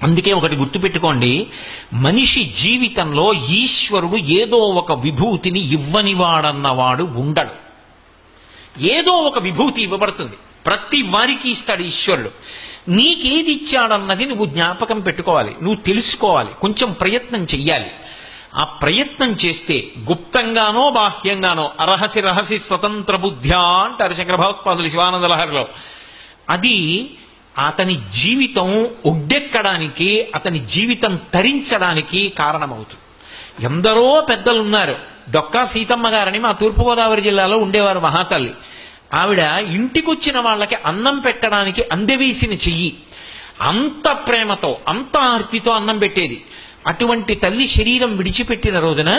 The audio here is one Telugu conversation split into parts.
అందుకే ఒకటి గుర్తుపెట్టుకోండి, మనిషి జీవితంలో ఈశ్వరుడు ఏదో ఒక విభూతిని ఇవ్వనివాడన్నవాడు ఉండడు. ఏదో ఒక విభూతి ఇవ్వబడుతుంది, ప్రతి వారికి ఇస్తాడు ఈశ్వరుడు. నీకేది ఇచ్చాడన్నది నువ్వు జ్ఞాపకం పెట్టుకోవాలి, నువ్వు తెలుసుకోవాలి, కొంచెం ప్రయత్నం చెయ్యాలి. ఆ ప్రయత్నం చేస్తే గుప్తంగానో బాహ్యంగానో అరహసి రహసి స్వతంత్ర బుద్ధ్యా అంటారు శంకర భగవత్పాదులు శివానంద లహరిలో. అది అతని జీవితం ఒడ్డెక్కడానికి, అతని జీవితం తరించడానికి కారణమవుతుంది. ఎందరో పెద్దలున్నారు. డొక్కా సీతమ్మ గారని మా తూర్పుగోదావరి జిల్లాలో ఉండేవారు మహాతల్లి. ఆవిడ ఇంటికొచ్చిన వాళ్ళకి అన్నం పెట్టడానికి అందవేసిన చెయ్యి, అంత ప్రేమతో అంత ఆర్తితో అన్నం పెట్టేది. అటువంటి తల్లి శరీరం విడిచిపెట్టిన రోజున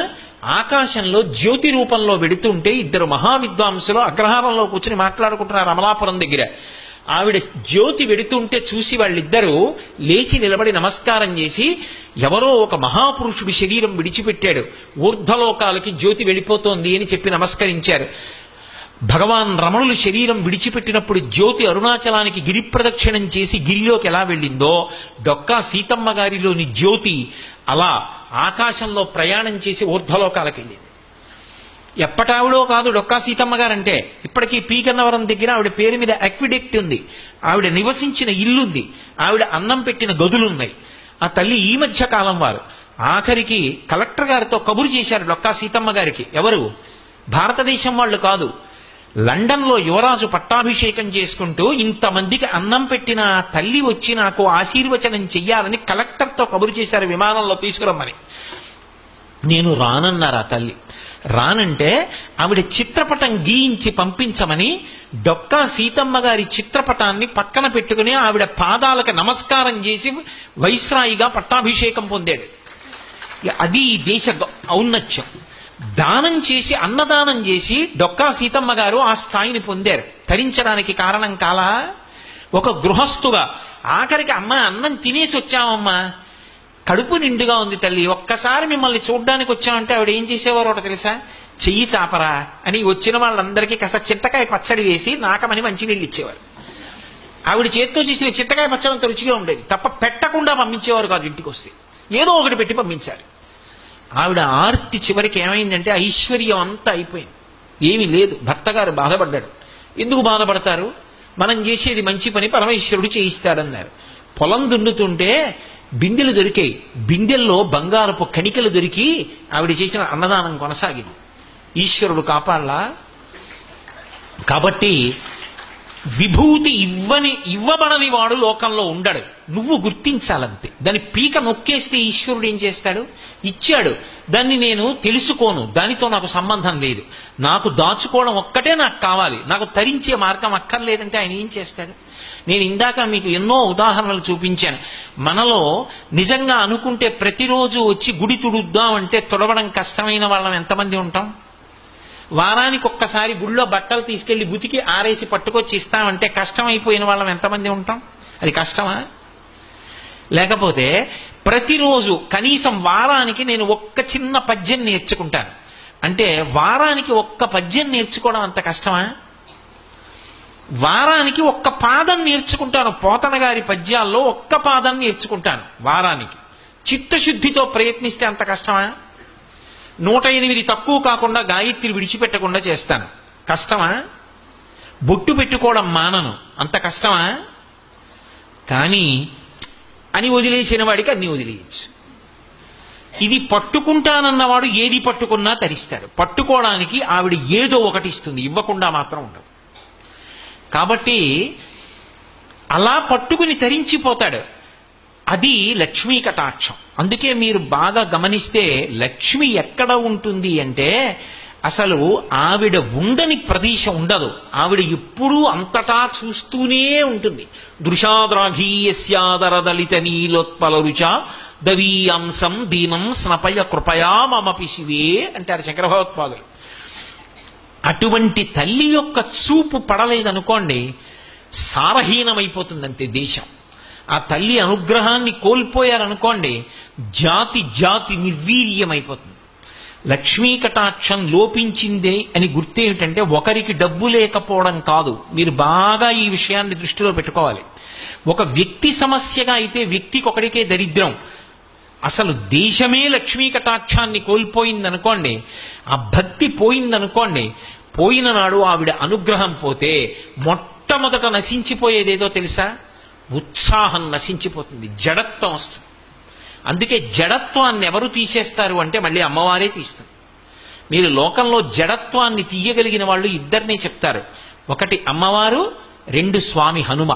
ఆకాశంలో జ్యోతి రూపంలో వెడుతుంటే ఇద్దరు మహావిద్వాంసులు అగ్రహారంలో కూర్చుని మాట్లాడుకుంటున్నారు అమలాపురం దగ్గర. ఆవిడ జ్యోతి వెడుతుంటే చూసి వాళ్ళిద్దరూ లేచి నిలబడి నమస్కారం చేసి, ఎవరో ఒక మహాపురుషుడు శరీరం విడిచిపెట్టాడు, ఊర్ధ్వలోకాలకి జ్యోతి వెళ్ళిపోతోంది అని చెప్పి నమస్కరించారు. భగవాన్ రమణులు శరీరం విడిచిపెట్టినప్పుడు జ్యోతి అరుణాచలానికి గిరి ప్రదక్షిణం చేసి గిరిలోకి ఎలా వెళ్ళిందో, డొక్కా సీతమ్మ గారిలోని జ్యోతి అలా ఆకాశంలో ప్రయాణం చేసి ఊర్ధ్వలోకాలకు వెళ్ళింది. ఎప్పటావిడో కాదు డొక్కా సీతమ్మ గారంటే. ఇప్పటికీ పీకన్నవరం దగ్గర ఆవిడ పేరు మీద అక్విడెక్ట్ ఉంది, ఆవిడ నివసించిన ఇల్లుంది, ఆవిడ అన్నం పెట్టిన గదులున్నాయి. ఆ తల్లి ఈ మధ్య కాలం వారు ఆఖరికి కలెక్టర్ గారితో కబురు చేశారు డొక్కా సీతమ్మ గారికి. ఎవరు? భారతదేశం వాళ్ళు కాదు. లండన్లో యువరాజు పట్టాభిషేకం చేసుకుంటూ ఇంతమందికి అన్నం పెట్టిన తల్లి వచ్చి నాకు ఆశీర్వచనం చెయ్యాలని కలెక్టర్తో కబురు చేశారు విమానంలో తీసుకురమ్మని. నేను రానన్నారు ఆ తల్లి. రానంటే ఆవిడ చిత్రపటం గీయించి పంపించమని డొక్కా సీతమ్మ గారి చిత్రపటాన్ని పక్కన పెట్టుకుని ఆవిడ పాదాలకు నమస్కారం చేసి వైస్రాయిగా పట్టాభిషేకం పొందాడు. అది ఈ దేశ ఔన్నత్యం. దానం చేసి అన్నదానం చేసి డొక్కా సీతమ్మ గారు ఆ స్థాయిని పొందారు. తరించడానికి కారణం కాలా? ఒక గృహస్థుగా ఆఖరికి అమ్మ అన్నం తినేసి వచ్చామమ్మా, కడుపు నిండుగా ఉంది తల్లి, ఒక్కసారి మిమ్మల్ని చూడ్డానికి వచ్చామంటే ఆవిడ ఏం చేసేవారో తెలుసా? చెయ్యి చాపరా అని వచ్చిన వాళ్ళందరికీ కాస్త చింతకాయ పచ్చడి వేసి నాకమని మంచినీళ్ళు ఇచ్చేవారు. ఆవిడ చేత్తో చేసిన చింతకాయ పచ్చడి అంత రుచిగా ఉండేది తప్ప పెట్టకుండా పంపించేవారు కాదు. ఇంటికి వస్తే ఏదో ఒకటి పెట్టి పంపించారు. ఆవిడ ఆర్తి చివరికి ఏమైందంటే ఐశ్వర్యం అంతా అయిపోయింది, ఏమీ లేదు. భర్త గారు బాధపడ్డాడు. ఎందుకు బాధపడతారు? మనం చేసేది మంచి పని, పరమేశ్వరుడు చేయిస్తాడన్నారు. పొలం దున్నుతుంటే బిందెలు దొరికాయి, బిందెల్లో బంగారపు కణికలు దొరికి ఆవిడ చేసిన అన్నదానం కొనసాగింది. ఈశ్వరుడు కాపాడలా? కాబట్టి విభూతి ఇవ్వబడని వాడు లోకంలో ఉండడు. నువ్వు గుర్తించాలంతే. దాని పీక నొక్కేస్తే ఈశ్వరుడు ఏం చేస్తాడు? ఇచ్చాడు, దాన్ని నేను తెలుసుకోను, దానితో నాకు సంబంధం లేదు, నాకు దాచుకోవడం ఒక్కటే నాకు కావాలి, నాకు తరించే మార్గం అక్కర్లేదంటే ఆయన ఏం చేస్తాడు? నేను ఇందాక మీకు ఎన్నో ఉదాహరణలు చూపించాను. మనలో నిజంగా అనుకుంటే ప్రతిరోజు వచ్చి గుడి తుడుద్దామంటే తుడవడం కష్టమైన వాళ్ళం ఎంతమంది ఉంటాం? వారానికి ఒక్కసారి గుళ్ళో బట్టలు తీసుకెళ్లి ఉతికి ఆరేసి పట్టుకొచ్చి ఇస్తామంటే కష్టమైపోయిన వాళ్ళం ఎంతమంది ఉంటాం? అది కష్టమా? లేకపోతే ప్రతిరోజు కనీసం వారానికి నేను ఒక్క చిన్న పద్యం నేర్చుకుంటాను అంటే వారానికి ఒక్క పద్యం నేర్చుకోవడం అంత కష్టమా? వారానికి ఒక్క పాదం నేర్చుకుంటాను, పోతన గారి పద్యాల్లో ఒక్క పాదం నేర్చుకుంటాను వారానికి. చిత్తశుద్ధితో ప్రయత్నిస్తే అంత కష్టమా? 108 తక్కువ కాకుండా గాయత్రి విడిచిపెట్టకుండా చేస్తాను, కష్టమా? బొట్టు పెట్టుకోవడం మానను, అంత కష్టమా? కానీ అని వదిలేసిన వాడికి అన్ని వదిలేయచ్చు. ఇది పట్టుకుంటానన్నవాడు ఏది పట్టుకున్నా తరిస్తాడు. పట్టుకోవడానికి ఆవిడ ఏదో ఒకటి ఇస్తుంది, ఇవ్వకుండా మాత్రం ఉండదు. కాబట్టి అలా పట్టుకుని తరించిపోతాడు. అది లక్ష్మీ కటాక్షం. అందుకే మీరు బాగా గమనిస్తే లక్ష్మి ఎక్కడ ఉంటుంది అంటే అసలు ఆవిడ ఉండని ప్రదేశం ఉండదు. ఆవిడ ఎప్పుడూ అంతటా చూస్తూనే ఉంటుంది. దృశాద్రాఘీయస్యాదర దళిత నీలోత్పల రుచ దవీయాంసం దీనం స్నపయ కృపయా మమపి శివే అంటారు శంకర భగవత్పాదులు. అటువంటి తల్లి యొక్క చూపు పడలేదనుకోండి, సారహీనమైపోతుందంతే దేశం. ఆ తల్లి అనుగ్రహాన్ని కోల్పోయారనుకోండి, జాతి జాతి నిర్వీర్యమైపోతుంది. లక్ష్మీ కటాక్షం లోపించిందే అని గుర్తేమిటంటే ఒకరికి డబ్బు లేకపోవడం కాదు. మీరు బాగా ఈ విషయాన్ని దృష్టిలో పెట్టుకోవాలి. ఒక వ్యక్తి సమస్యగా అయితే వ్యక్తికి ఒకడికే దరిద్రం. అసలు దేశమే లక్ష్మీ కటాక్షాన్ని కోల్పోయిందనుకోండి, ఆ భక్తి పోయిందనుకోండి, పోయిన నాడు ఆవిడ అనుగ్రహం పోతే మొట్టమొదట నశించిపోయేదేదో తెలుసా? ఉత్సాహం నశించిపోతుంది, జడత్వం వస్తుంది. అందుకే జడత్వాన్ని ఎవరు తీసేస్తారు అంటే మళ్ళీ అమ్మవారే తీస్తుంది. మీరు లోకంలో జడత్వాన్ని తీయగలిగిన వాళ్ళు ఇద్దరినే చెప్తారు. ఒకటి అమ్మవారు, రెండు స్వామి హనుమ.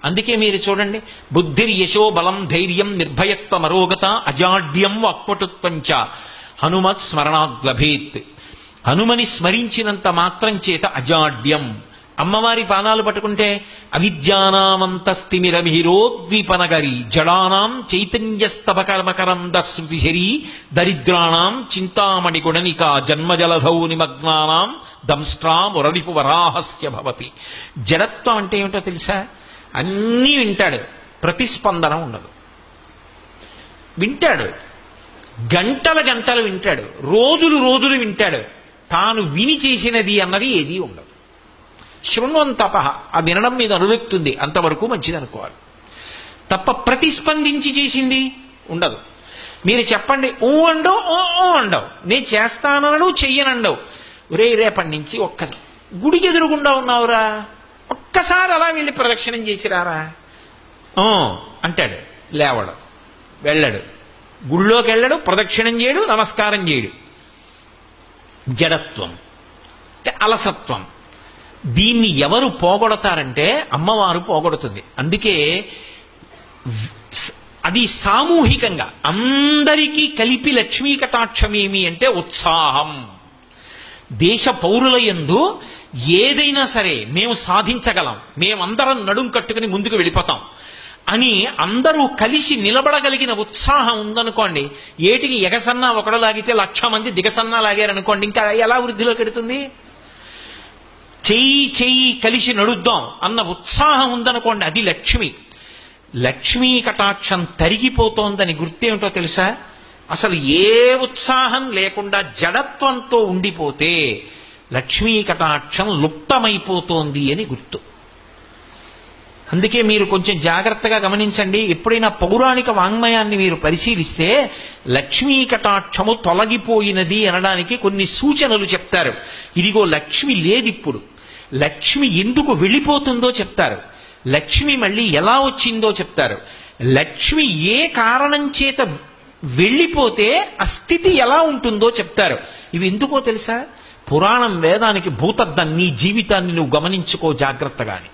అందుకే మీరు చూడండి, బుద్ధిర్యశో బలం ధైర్యం నిర్భయత్వ మరోగత అజాడ్యం వాక్పటుత్వంచ హనుమత్ స్మరణాద్ లభేత్. హనుమని స్మరించినంత మాత్రం చేత అజాడ్యం. అమ్మవారి పాదాలు పట్టుకుంటే అవిద్యానామంతస్తిమిరమిహిరోద్వీపనగరి జడానాం చైతన్యస్తవకర్మకరంద శృతిశరీ దరిద్రాణం చింతామణి గుణనిక జన్మజలధౌ నిమగ్నానాం దంష్ట్రా మురళిపు వరాహస్య భవతి. జడత్వం అంటే ఏమిటో తెలుసా? అన్నీ వింటాడు, ప్రతిస్పందన ఉండదు. వింటాడు, గంటల గంటలు వింటాడు, రోజులు రోజులు వింటాడు, తాను విని చేసినది అన్నది ఏదీ ఉండదు. శృణ్వంతప, ఆ వినడం మీద అనురక్తుంది, అంతవరకు మంచిది అనుకోవాలి తప్ప ప్రతిస్పందించి చేసింది ఉండదు. మీరు చెప్పండి, ఊ అండవు, ఓ అండవు, నేను చేస్తానడు చెయ్యనండవు. రేపటి నుంచి ఒక్క గుడికి ఎదురుగుండా ఉన్నావురా, ఒక్కసారి అలా వెళ్ళి ప్రదక్షిణం చేసిరారా అంటాడు. లేవడు, వెళ్ళడు, గుళ్ళోకి వెళ్ళడు, ప్రదక్షిణం చేయడు, నమస్కారం చేయడు. జడత్వం అంటే అలసత్వం. దీన్ని ఎవరు పోగొడతారంటే అమ్మవారు పోగొడుతుంది. అందుకే అది సామూహికంగా అందరికీ కలిపి లక్ష్మీ కటాక్షమేమి అంటే ఉత్సాహం. దేశ పౌరుల యందు ఏదైనా సరే మేము సాధించగలం, మేమందరం నడుం కట్టుకుని ముందుకు వెళ్ళిపోతాం అని అందరూ కలిసి నిలబడగలిగిన ఉత్సాహం ఉందనుకోండి, ఏటికి ఎగసన్నా ఒకడు లాగితే 1,00,000 మంది దిగసన్నా లాగారనుకోండి, ఇంకా ఎలా వృద్ధిలోకి ఎడుతుంది? చెయ్యి కలిసి నడుద్దాం అన్న ఉత్సాహం ఉందనుకోండి, అది లక్ష్మి. లక్ష్మీ కటాక్షం తరిగిపోతోందని గుర్తేమిటో తెలుసా? అసలు ఏ ఉత్సాహం లేకుండా జడత్వంతో ఉండిపోతే లక్ష్మీ కటాక్షం లుప్తమైపోతోంది అని గుర్తు. అందుకే మీరు కొంచెం జాగ్రత్తగా గమనించండి. ఎప్పుడైనా పౌరాణిక వాంగ్మయాన్ని మీరు పరిశీలిస్తే లక్ష్మీ కటాక్షము తొలగిపోయినది అనడానికి కొన్ని సూచనలు చెప్తారు. ఇదిగో లక్ష్మి లేదిప్పుడు, లక్ష్మి ఎందుకు వెళ్ళిపోతుందో చెప్తారు, లక్ష్మి మళ్ళీ ఎలా వచ్చిందో చెప్తారు, లక్ష్మి ఏ కారణం చేత వెళ్ళిపోతే ఆ స్థితి ఎలా ఉంటుందో చెప్తారు. ఇవి ఎందుకో తెలుసా? పురాణం వేదానికి భూతద్దం. నీ జీవితాన్ని నువ్వు గమనించుకో జాగ్రత్తగాని.